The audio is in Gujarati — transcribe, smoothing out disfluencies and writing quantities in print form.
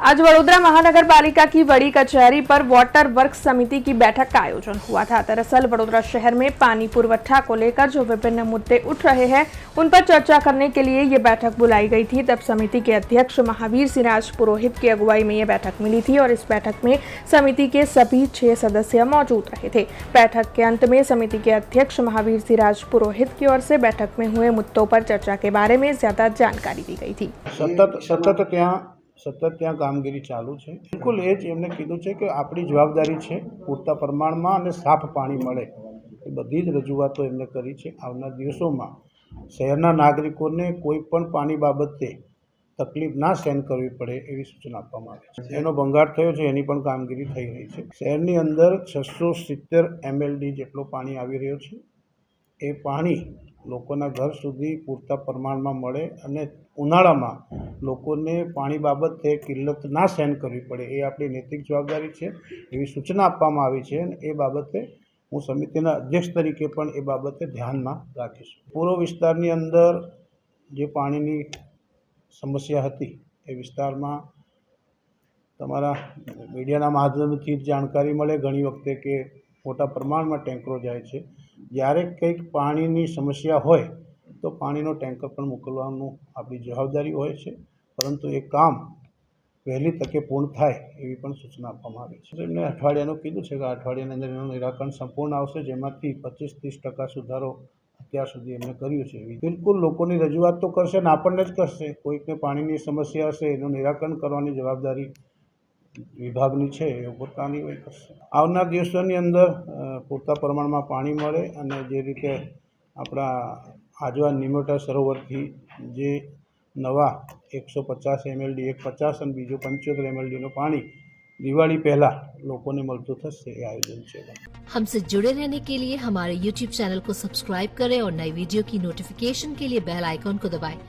आज वडोदरा महानगरपालिका की बड़ी कचहरी पर वाटर वर्क्स समिति की बैठक का आयोजन हुआ था। दरअसल वडोदरा शहर में पानी पुरवठा को लेकर जो विभिन्न मुद्दे उठ रहे हैं उन पर चर्चा करने के लिए ये बैठक बुलाई गई थी। तब समिति के अध्यक्ष महावीर सिंह राज पुरोहित की अगुवाई में ये बैठक मिली थी और इस बैठक में समिति के सभी 6 सदस्य मौजूद रहे थे। बैठक के अंत में समिति के अध्यक्ष महावीर सिंह राज पुरोहित की ओर से बैठक में हुए मुद्दों पर चर्चा के बारे में ज्यादा जानकारी दी गई थी। સતત ત્યાં કામગીરી ચાલુ છે। બિલકુલ એ જ એમને કીધું છે કે આપણી જવાબદારી છે પૂરતા પ્રમાણમાં અને સાફ પાણી મળે એ બધી જ રજૂઆતો એમને કરી છે। આવનાર દિવસોમાં શહેરના નાગરિકોને કોઈ પણ પાણી બાબતે તકલીફ ના સહન કરવી પડે એવી સૂચના આપવામાં આવી છે। એનો ભંગાર થયો છે એની પણ કામગીરી થઈ રહી છે। શહેરની અંદર 670 MLD જેટલો પાણી આવી રહ્યો છે। એ પાણી લોકોના ઘર સુધી પૂરતા પ્રમાણમાં મળે અને ઉનાળામાં લોકોને પાણી બાબતે કિલ્લત ના સહન કરવી પડે એ આપણી નૈતિક જવાબદારી છે એવી સૂચના આપવામાં આવી છે અને એ બાબતે હું સમિતિના અધ્યક્ષ તરીકે પણ એ બાબતે ધ્યાનમાં રાખીશ। પૂર્વ વિસ્તારની અંદર જે પાણીની સમસ્યા હતી એ વિસ્તારમાં તમારા મીડિયાના માધ્યમથી જાણકારી મળે ઘણી વખતે કે મોટા પ્રમાણમાં ટેન્કરો જાય છે। જ્યારે કંઈક પાણીની સમસ્યા હોય તો પાણીનો ટેન્કર પણ મોકલવાનું આપણી જવાબદારી હોય છે, પરંતુ એ કામ વહેલી તકે પૂર્ણ થાય એવી પણ સૂચના આપવામાં આવી છે। એમને અઠવાડિયાનું કીધું છે કે અઠવાડિયાની અંદર એનું નિરાકરણ સંપૂર્ણ આવશે, જેમાંથી 25-30% સુધારો અત્યાર સુધી એમને કર્યું છે। બિલકુલ લોકોની રજૂઆત તો કરશે ને આપણને જ કરશે। કોઈકને પાણીની સમસ્યા હશે એનું નિરાકરણ કરવાની જવાબદારી વિભાગની છે એ પોતાની હોય કરશે। આવનાર દિવસોની અંદર પૂરતા પ્રમાણમાં પાણી મળે અને જે રીતે આપણા આજવા નિમોટા સરોવરથી જે નવા 150 MLD એક 50 અને બીજું 75 MLDનું પાણી दिवाली पहला लोगों ने મળતું થશે એ આયોજન છે। हमसे जुड़े रहने के लिए हमारे YouTube चैनल को सब्सक्राइब करें और नई वीडियो की नोटिफिकेशन के लिए बेल आइकॉन को दबाएं।